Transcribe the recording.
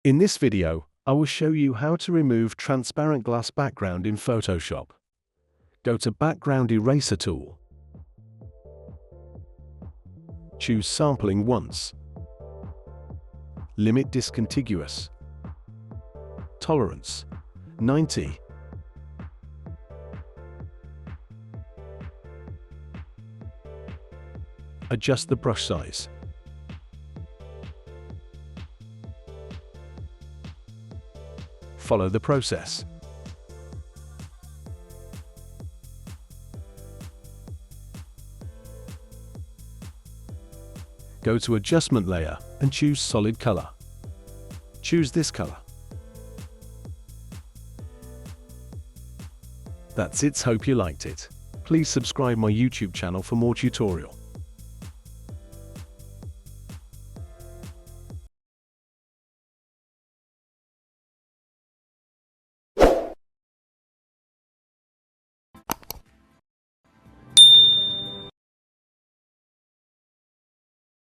In this video, I will show you how to remove transparent glass background in Photoshop. Go to Background Eraser tool. Choose Sampling Once. Limit Discontiguous. Tolerance 90. Adjust the brush size. Follow the process. Go to Adjustment Layer and choose Solid Color. Choose this color. That's it. Hope you liked it. Please subscribe my YouTube channel for more tutorial.